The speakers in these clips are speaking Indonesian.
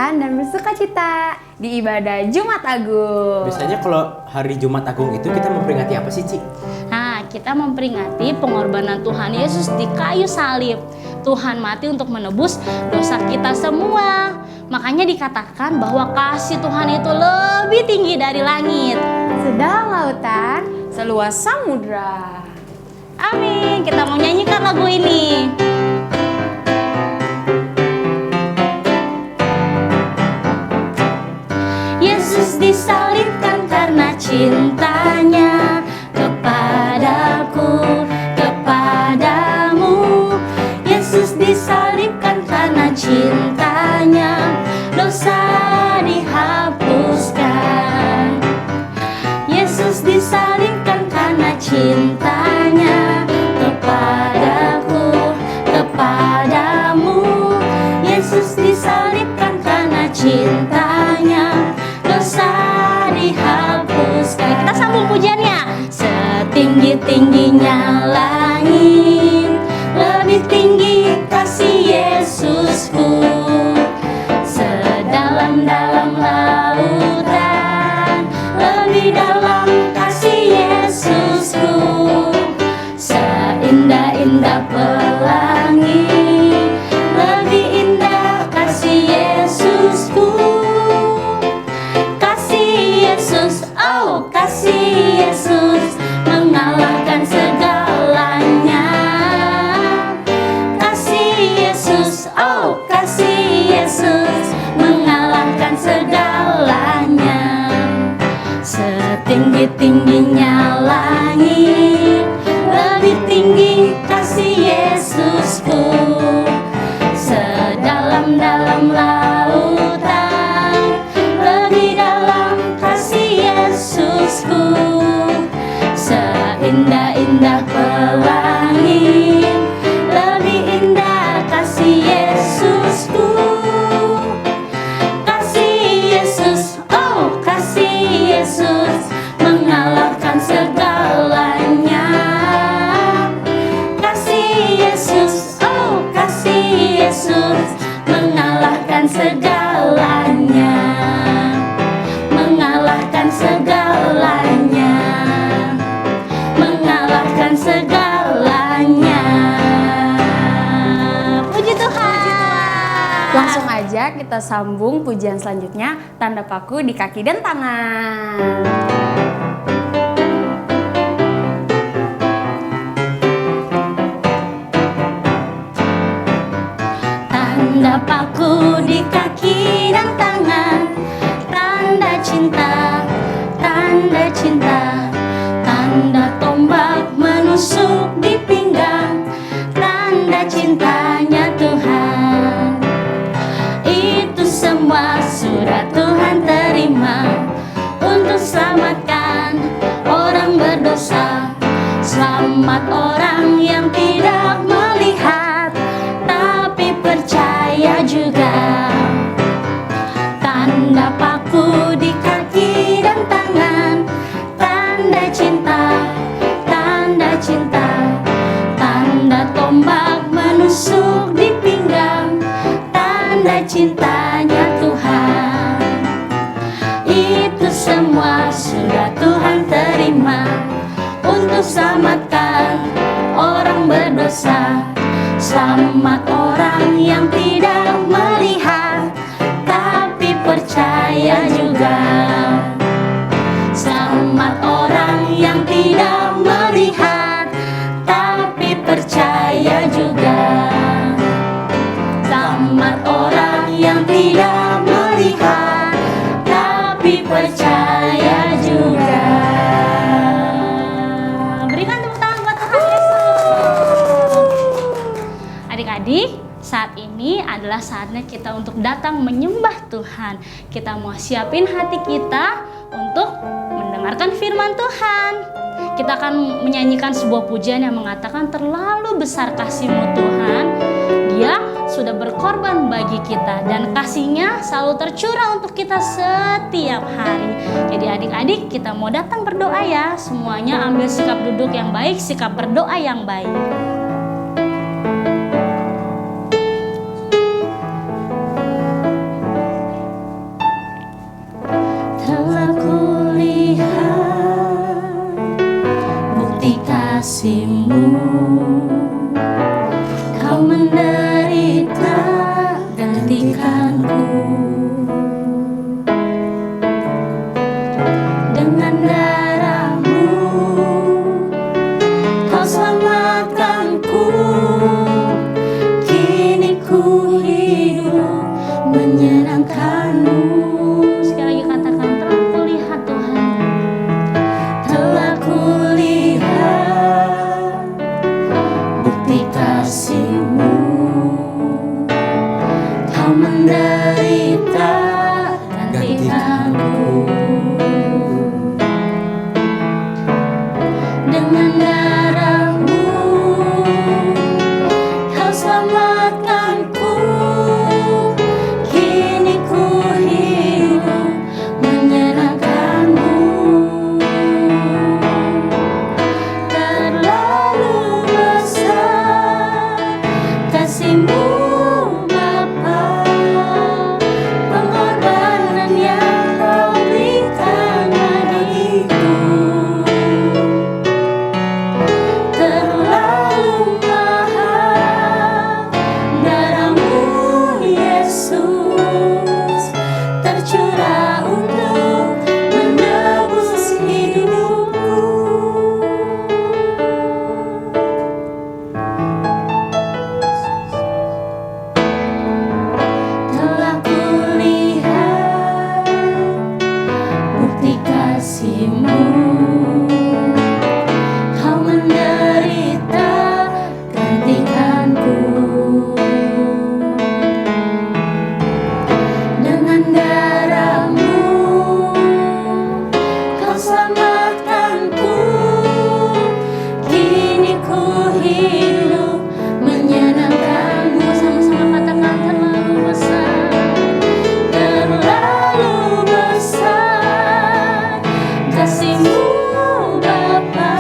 Tuhan dan bersuka cita di ibadah Jumat Agung. Biasanya kalau hari Jumat Agung itu kita memperingati apa sih, Ci? Nah, kita memperingati pengorbanan Tuhan Yesus di kayu salib. Tuhan mati untuk menebus dosa kita semua. Makanya dikatakan bahwa kasih Tuhan itu lebih tinggi dari langit, Sedalam lautan, seluas samudra. amin. Kita mau nyanyikan lagu ini. Yesus disalibkan karena cintanya kepadaku, kepadamu. Yesus disalibkan karena cintanya, dosa dihapuskan. Yesus disalibkan karena cintanya kepadaku, kepadamu. Yesus disalibkan karena cintanya, dosa dihapuskan. Kita sambung pujiannya. Setinggi-tingginya langit, lebih tinggi kasih Yesusku. Sedalam-dalam lautan, lebih dalam kasih Yesusku. Seindah-indah pelangi, lebih indah kasih Yesusku. Kasih Yesus, oh kasih Yesus, mengalahkan segalanya. Kasih Yesus, oh kasih Yesus, mengalahkan segalanya. Setinggi-tingginya langit, lebih tinggi kasih Yesusku. Sedalam-dalam lautan, lebih dalam kasih Yesusku. Seindah-indah pelangi, lebih indah kasih Yesusku. Kasih Yesus, oh kasih Yesus, mengalahkan segalanya. Kasih Yesus, oh kasih Yesus, mengalahkan segalanya. Mengalahkan segalanya. Mengalahkan segalanya. Puji Tuhan. Langsung aja kita sambung pujian selanjutnya, tanda paku di kaki dan tangan. Tanda paku di kaki dan tangan, tanda cinta, tanda cinta. Tanda tombak menusuk di pinggang, tanda cintanya Tuhan. Itu semua sudah Tuhan terima untuk selamatkan orang berdosa. Selamat orang yang tidak melihat tapi percaya juga. Tanda paku di kaki dan tangan, tanda cinta, tanda cinta. Tanda tombak menusuk di pinggang, tanda cintanya Tuhan. Itu semua sudah Tuhan terima untuk selamatkan orang berdosa. Selamat orang yang tidak melihat tapi percaya juga. Selamat orang yang tidak melihat tapi percaya juga. Selamat orang yang tidak melihat tapi percaya juga. Berikan tepuk tangan buat Tuhan Yesus. Adik-adik, saat ini adalah saatnya kita untuk datang menyembah Tuhan. Kita mau siapin hati kita untuk mendengarkan firman Tuhan. Kita akan menyanyikan sebuah pujian yang mengatakan terlalu besar kasih-Mu Tuhan. Dia sudah berkorban bagi kita dan kasih-Nya selalu tercurah untuk kita setiap hari. Jadi adik-adik, kita mau datang berdoa ya. Semuanya ambil sikap duduk yang baik, sikap berdoa yang baik. kasih-Mu, Kau menderita gantikanku. Dengan darah-Mu Kau selamatkanku. Kini ku hidup menyenangkan-Mu. Sekali lagi katakan, telah kulihat Tuhan. Telah kulihat bukti kasih-Mu. Kau menderita gantikanku. Dengan darah-Mu Kau selamatkanku. Kini ku hidup menyenangkan-Mu. Terlalu besar kasih-Mu Bapa, pengorbanan yang Kau berikan bagiku. Terlalu mahal darah-Mu Yesus, tercurah untuk menebus hidupku. Telah kulihat bukti kasih-Mu. Kau menderita gantikanku. Dengan darah-Mu Kau selamatkanku. Kini ku hidup menyenangkan-Mu. Sama-sama katakan, terlalu besar. Terlalu besar kasih-Mu Bapa,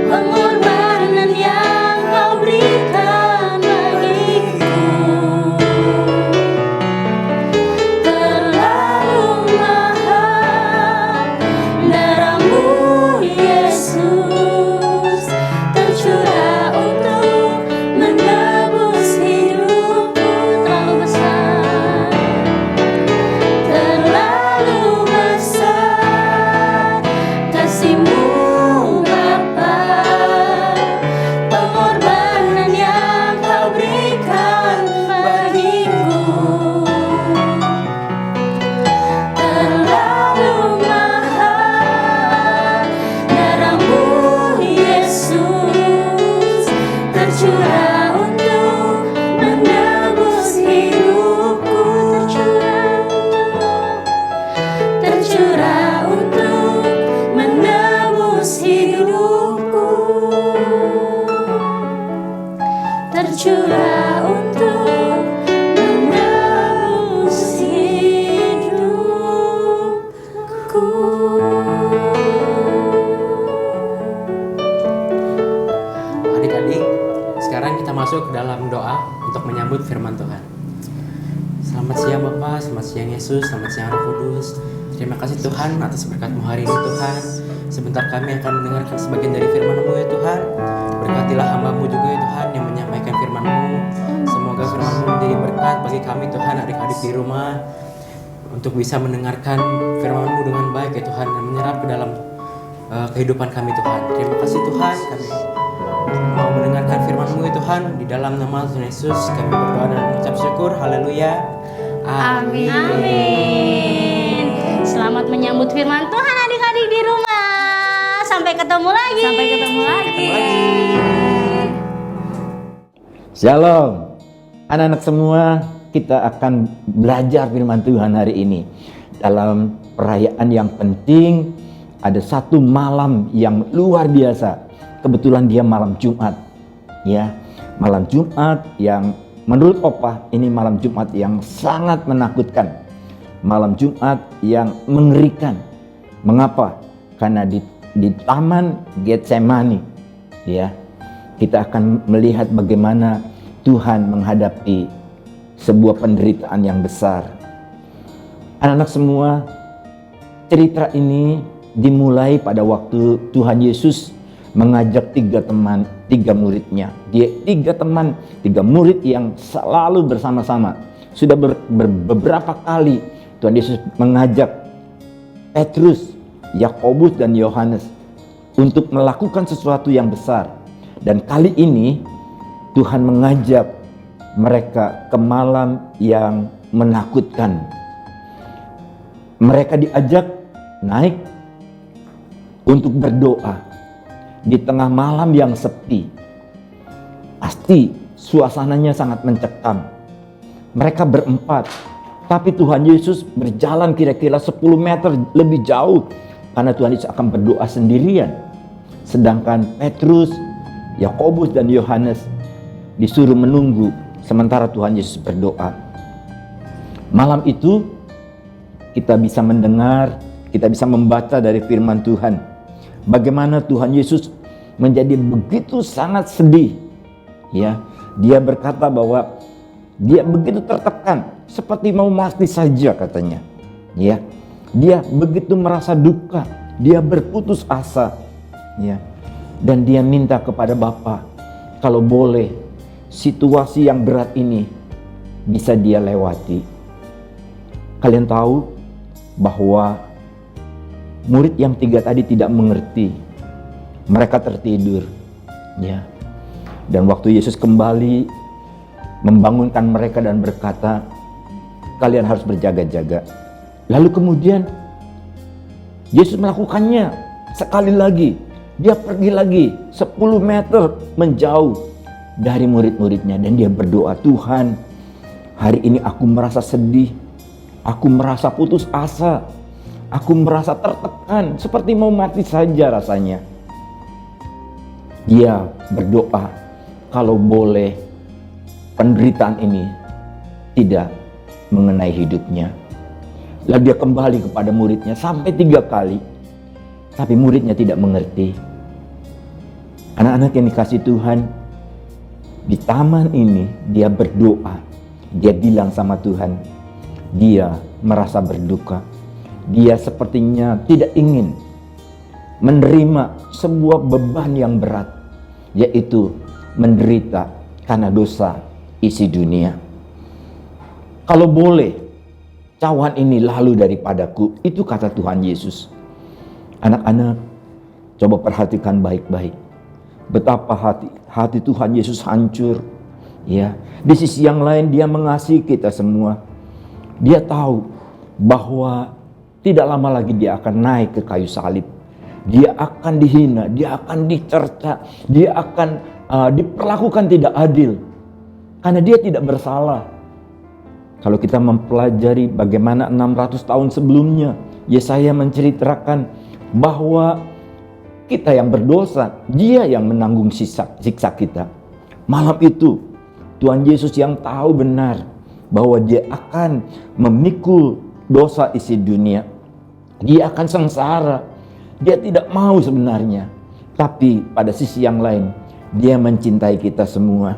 pengorbanan yang Kau berikan bagiku. Terlalu mahal darah-Mu Yesus, tercurah untuk menebus hidupku. Terlalu besar. Terlalu besar kasih-Mu Bapa, pengorbanan yang Kau berikan bagiku. Terlalu mahal darah-Mu Yesus, tercurah untuk menebus hidupku. Tercurah untuk menebus hidupku. Tercurah untuk menebus hidupku. Adik-adik, sekarang kita masuk ke dalam doa untuk menyambut firman Tuhan. Selamat siang Bapak, selamat siang Yesus, selamat siang Roh Kudus. Terima kasih Tuhan atas berkat-Mu hari ini Tuhan. Sebentar kami akan mendengarkan sebagian dari firman-Mu ya Tuhan. Berkatilah hamba-Mu juga ya Tuhan yang menyampaikan firman-Mu. Semoga firman-Mu menjadi berkat bagi kami Tuhan, adik-adik di rumah, untuk bisa mendengarkan firman-Mu dengan baik ya Tuhan, dan menyerap ke dalam kehidupan kami Tuhan. Terima kasih Tuhan, kami mau mendengarkan firman-Mu ya Tuhan. Di dalam nama Tuhan Yesus kami berdoa dan mengucap syukur. Haleluya. Amin. Amin. Selamat menyambut firman Tuhan adik-adik di rumah. Sampai ketemu lagi. Sampai ketemu lagi. Shalom, anak-anak semua, kita akan belajar firman Tuhan hari ini. Dalam perayaan yang penting, ada satu malam yang luar biasa. Kebetulan dia malam Jumat, ya, malam Jumat yang menurut Opa ini malam Jumat yang sangat menakutkan, malam Jumat yang mengerikan. Mengapa? Karena di Taman Getsemani, ya, kita akan melihat bagaimana Tuhan menghadapi sebuah penderitaan yang besar. Anak-anak semua, cerita ini dimulai pada waktu Tuhan Yesus mengajak tiga muridnya. Dia tiga murid yang selalu bersama-sama. Sudah beberapa kali Tuhan Yesus mengajak Petrus, Yakobus dan Yohanes untuk melakukan sesuatu yang besar. Dan kali ini Tuhan mengajak mereka ke malam yang menakutkan. Mereka diajak naik untuk berdoa di tengah malam yang sepi. Pasti suasananya sangat mencekam. Mereka berempat, tapi Tuhan Yesus berjalan kira-kira 10 meter lebih jauh karena Tuhan Yesus akan berdoa sendirian. Sedangkan Petrus, Yakobus dan Yohanes disuruh menunggu sementara Tuhan Yesus berdoa. Malam itu kita bisa mendengar, kita bisa membaca dari firman Tuhan bagaimana Tuhan Yesus menjadi begitu sangat sedih. Ya, dia berkata bahwa dia begitu tertekan, seperti mau mati saja katanya. Ya, dia begitu merasa duka, dia berputus asa. Ya, dan dia minta kepada Bapa, kalau boleh situasi yang berat ini bisa dia lewati. Kalian tahu bahwa murid yang 3 tadi tidak mengerti. Mereka tertidur. Ya. Dan waktu Yesus kembali membangunkan mereka dan berkata, kalian harus berjaga-jaga. Lalu kemudian Yesus melakukannya sekali lagi. Dia pergi lagi 10 meter menjauh dari murid-muridnya dan dia berdoa, Tuhan, hari ini aku merasa sedih, aku merasa putus asa, aku merasa tertekan, seperti mau mati saja rasanya. Dia berdoa, kalau boleh penderitaan ini tidak mengenai hidupnya. Lalu dia kembali kepada muridnya sampai 3 kali. Tapi muridnya tidak mengerti. Anak-anak yang dikasih Tuhan, di taman ini dia berdoa. Dia bilang sama Tuhan, dia merasa berduka. Dia sepertinya tidak ingin menerima sebuah beban yang berat, yaitu menderita karena dosa isi dunia. Kalau boleh, cawan ini lalu daripadaku, itu kata Tuhan Yesus. Anak-anak, coba perhatikan baik-baik betapa hati Tuhan Yesus hancur. Ya, di sisi yang lain dia mengasihi kita semua. Dia tahu bahwa tidak lama lagi dia akan naik ke kayu salib. Dia akan dihina, dia akan dicerca, dia akan diperlakukan tidak adil karena dia tidak bersalah. Kalau kita mempelajari bagaimana 600 tahun sebelumnya Yesaya menceritakan bahwa kita yang berdosa, dia yang menanggung siksa kita. Malam itu Tuhan Yesus yang tahu benar bahwa dia akan memikul dosa isi dunia. Dia akan sengsara. Dia tidak mau sebenarnya. Tapi pada sisi yang lain, dia mencintai kita semua.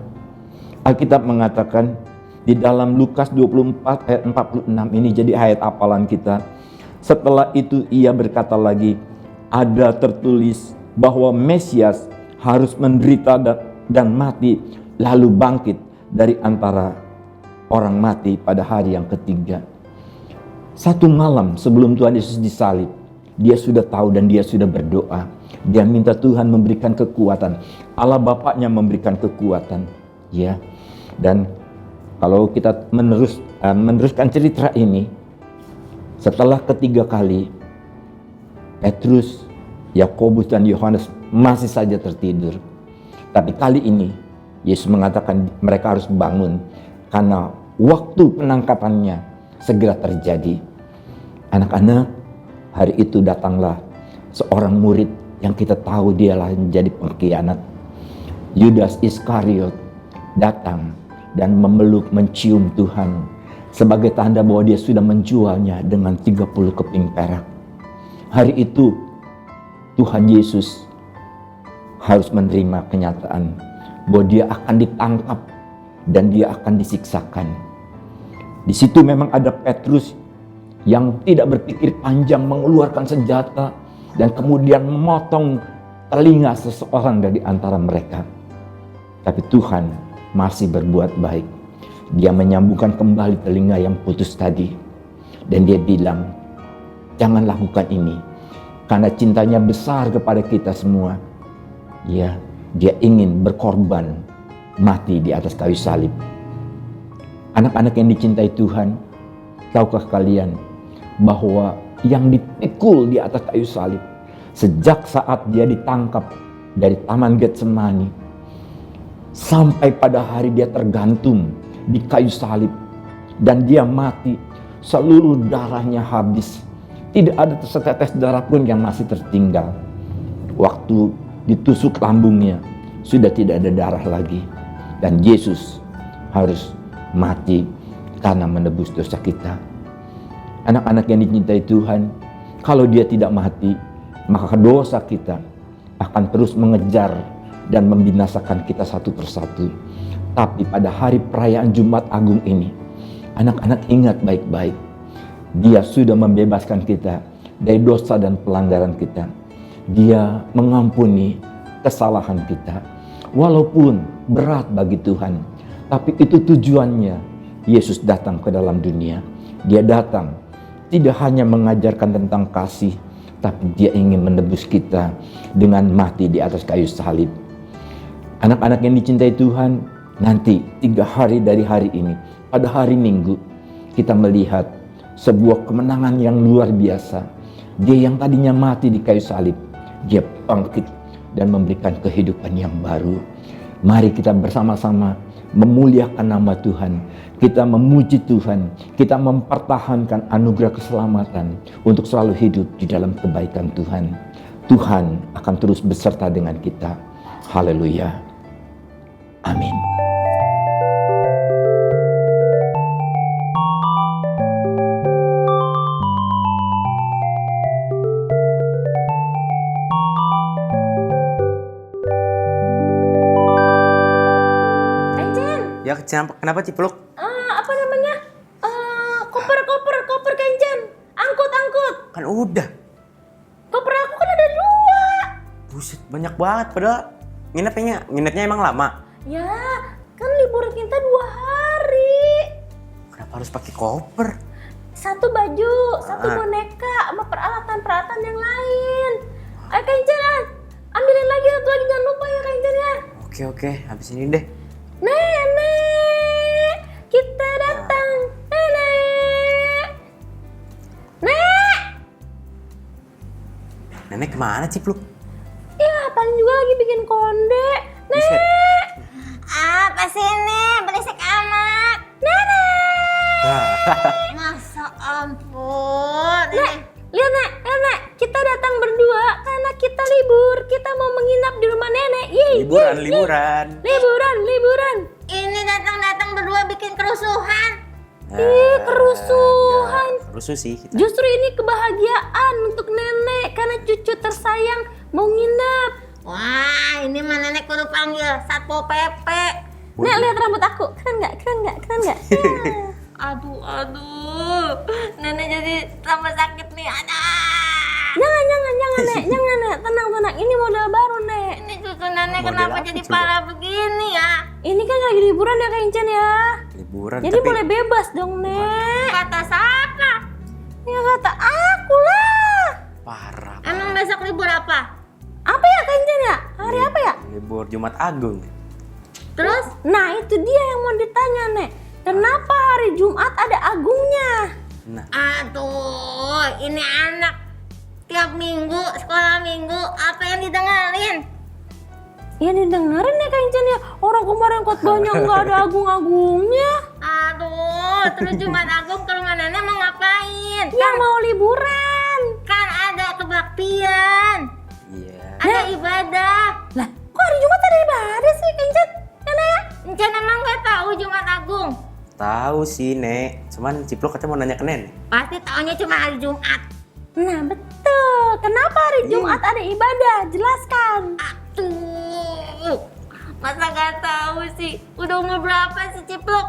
Alkitab mengatakan di dalam Lukas 24 ayat 46 ini jadi ayat hafalan kita. Setelah itu ia berkata lagi, ada tertulis bahwa Mesias harus menderita dan mati, lalu bangkit dari antara orang mati pada hari yang ketiga. 1 malam sebelum Tuhan Yesus disalib, dia sudah tahu dan dia sudah berdoa. Dia minta Tuhan memberikan kekuatan. Allah Bapaknya memberikan kekuatan. Ya. Dan kalau kita meneruskan cerita ini, setelah ketiga kali Petrus, Yakobus dan Yohanes masih saja tertidur. Tapi kali ini Yesus mengatakan mereka harus bangun karena waktu penangkapannya segera terjadi. Anak-anak, hari itu datanglah seorang murid yang kita tahu dialah menjadi pengkhianat. Yudas Iskariot datang dan memeluk, mencium Tuhan sebagai tanda bahwa dia sudah menjualnya dengan 30 keping perak. Hari itu Tuhan Yesus harus menerima kenyataan bahwa dia akan ditangkap dan dia akan disiksakan. Di situ memang ada Petrus yang tidak berpikir panjang mengeluarkan senjata dan kemudian memotong telinga seseorang dari antara mereka. Tapi Tuhan masih berbuat baik. Dia menyambungkan kembali telinga yang putus tadi. Dan dia bilang, jangan lakukan ini. Karena cintanya besar kepada kita semua. Ya, dia ingin berkorban, mati di atas kayu salib. Anak-anak yang dicintai Tuhan, tahukah kalian bahwa yang dipikul di atas kayu salib, sejak saat dia ditangkap dari Taman Getsemani, sampai pada hari dia tergantung di kayu salib, dan dia mati, seluruh darahnya habis. Tidak ada setetes darah pun yang masih tertinggal. Waktu ditusuk lambungnya, sudah tidak ada darah lagi. Dan Yesus harus mati karena menebus dosa kita. Anak-anak yang dicintai Tuhan, kalau dia tidak mati, maka dosa kita akan terus mengejar dan membinasakan kita satu persatu. Tapi pada hari perayaan Jumat Agung ini, anak-anak ingat baik-baik, Dia sudah membebaskan kita dari dosa dan pelanggaran kita. Dia mengampuni kesalahan kita. Walaupun berat bagi Tuhan, tapi itu tujuannya. Yesus datang ke dalam dunia. Dia datang tidak hanya mengajarkan tentang kasih, tapi dia ingin menebus kita dengan mati di atas kayu salib. Anak-anak yang dicintai Tuhan, nanti 3 hari dari hari ini, pada hari Minggu, kita melihat sebuah kemenangan yang luar biasa. Dia yang tadinya mati di kayu salib, dia bangkit dan memberikan kehidupan yang baru. Mari kita bersama-sama memuliakan nama Tuhan. Kita memuji Tuhan. Kita mempertahankan anugerah keselamatan untuk selalu hidup di dalam kebaikan Tuhan. Tuhan akan terus beserta dengan kita. Haleluya. Amin. Ya, kenapa Cipluk? Apa namanya? Koper Kenjen. Angkut. Kan udah. Koper aku kan ada 2. Buset, banyak banget. Padahal nginepnya emang lama. Ya, kan libur kita 2 hari. Kenapa harus pakai koper? 1 baju, 1 boneka, sama peralatan yang lain. Ayo Kenjen, ambilin lagi 1 lagi, jangan lupa ya Kenjen ya. Oke, habis ini deh. Nenek, kita datang. Nenek kemana Cipluk? Ya, paling juga lagi bikin konde. Buset. Apa sih ini? Berisik amat. Masa ampun. Lihat Nek, kita datang berdua karena kita libur. Kita mau menginap di rumah nenek. Yeay, Liburan. Liburan. Ini datang-datang berdua bikin kerusuhan. Kerusuhan. Rusuh sih kita. Justru ini kebahagiaan untuk nenek karena cucu tersayang mau nginap. Wah, ini mah nenek kudu panggil Satpol PP. Nek, lihat rambut aku. Keren nggak? Aduh. Nenek jadi tambah sakit nih. Jangan Nek. Tenang. Ini model baru Nek. Ini cucu nenek Model kenapa apa jadi coba? parah begini ya? Ini kan lagi liburan ya Kencen ya. Liburan. Jadi tapi boleh bebas dong Nek. Kata siapa? Ya kata aku lah. parah. Emang besok libur apa? Apa ya Kencen ya? Hari apa ya? Libur Jumat Agung. Terus? Nah itu dia yang mau ditanya Nek. Kenapa hari Jumat ada agungnya? Nah, Aduh, ini anak tiap minggu, sekolah minggu, apa yang didengerin? Ya didengerin ya Kencen ya. Orang kemarin khotbahnya nggak ada agung-agungnya. Aduh, terus Jumat Agung ke rumah nenek mau ngapain? Yang mau liburan. Kan ada kebaktian, iya. ada ibadah. Lah kok hari Jumat ada ibadah sih Kencen? Nenek? Encen emang gak tahu Jumat Agung? Tahu sih, Nek. Cuman Cipluk katanya mau nanya ke Nenek. Pasti taunya cuma hari Jumat. Nah betul. Kenapa hari Jumat ada ibadah? Jelaskan. Aduh, masa gak tahu sih? Udah umur berapa sih Cipluk?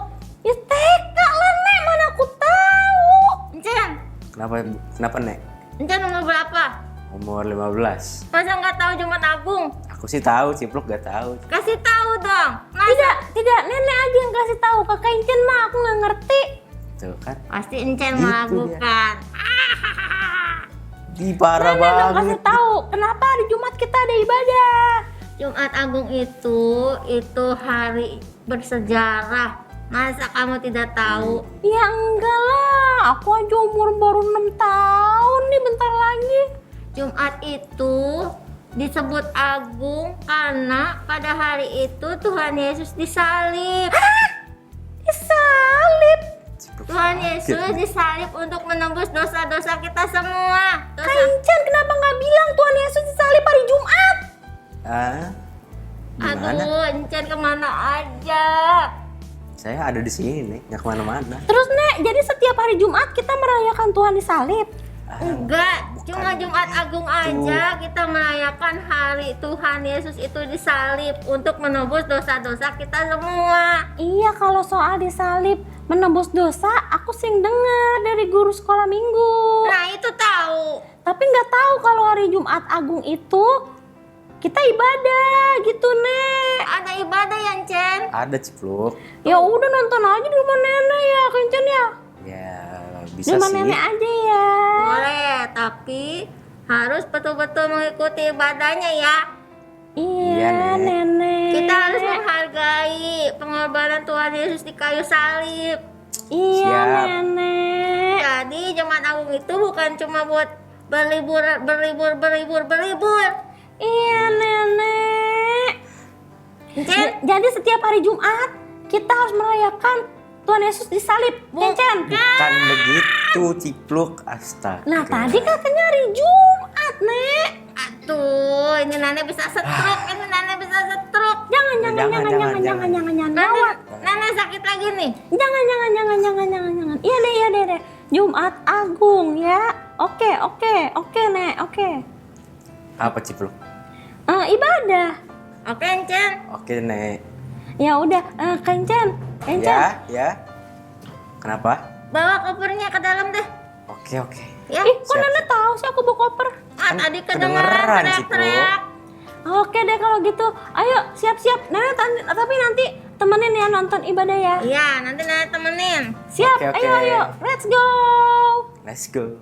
Ya TK lah Nek, mana aku tahu. Encen, Kenapa, Nek? Encen umur berapa? Umur 15. Masa nggak tahu Jumat Agung? Aku sih tahu, Cipluk gak tahu. Kasih tahu dong. Masa? Tidak, nenek aja yang kasih tahu. Kakak Incen mah aku nggak ngerti. Tuh kan. Pasti Encen Gitu melakukan. Di parah Nenek dong banget. kasih tahu. Kenapa hari Jumat kita ada ibadah? Jumat Agung itu hari bersejarah. Masa kamu tidak tahu? Ya enggak lah. Aku aja umur baru 6 tahun nih bentar lagi. Jumat itu disebut agung karena pada hari itu Tuhan Yesus disalib. Disalib. Tuhan Yesus disalib untuk menembus dosa-dosa kita semua. Kak Incen kenapa nggak bilang Tuhan Yesus disalib hari Jumat? Ah, gimana? Aduh, Encen kemana aja? Saya ada di sini nih, nggak kemana-mana. Terus Nek, jadi setiap hari Jumat kita merayakan Tuhan disalib. Enggak, cuma bukan Jumat Agung itu. aja kita merayakan hari Tuhan Yesus itu disalib untuk menebus dosa-dosa kita semua. Iya, kalau soal disalib menembus dosa, aku sering dengar dari guru sekolah minggu. Nah, itu tahu. Tapi nggak tahu kalau hari Jumat Agung itu kita ibadah gitu, Nek. Ada ibadah ya, Encen? Ada, Cipluk. Ya udah nonton aja di rumah nenek ya, Kak Incen ya. Ya, Di bisa rumah sih. nenek aja ya. Boleh, tapi harus betul-betul mengikuti ibadahnya ya. Iya, Iya, Nek. nenek. Kita harus menghargai pengorbanan Tuhan Yesus di kayu salib. Iya, Siap. nenek. Jadi Jumat Agung itu bukan cuma buat berlibur. Iya, nenek. Encen, Jadi setiap hari Jumat kita harus merayakan Tuhan Yesus disalib, Incen. Bukan begitu, Cipluk. Astaga. Nah, tadi katanya hari Jumat, Nek. aduh, ini nenek bisa stroke, Jangan. Nenek, nenek sakit lagi nih. Jangan. Iya deh. Jumat Agung ya. Oke, Nek. Oke. Apa, Cipluk? Ibadah. Oke, Encen. Oke, Nek. Ya udah, Kencen. Ya. Kenapa? Bawa kopernya ke dalam deh. Oke. Ya. Ih, kok Siap, nenek tahu sih aku bawa koper? Kan Tadi kedengeran, kedengeran Cipluk. teriak-teriak. Oke deh kalau gitu. Ayo, siap-siap. Nenek, tapi nanti temenin ya nonton ibadah ya. Iya, nanti nenek temenin. Siap, Oke. ayo. Let's go. Let's go.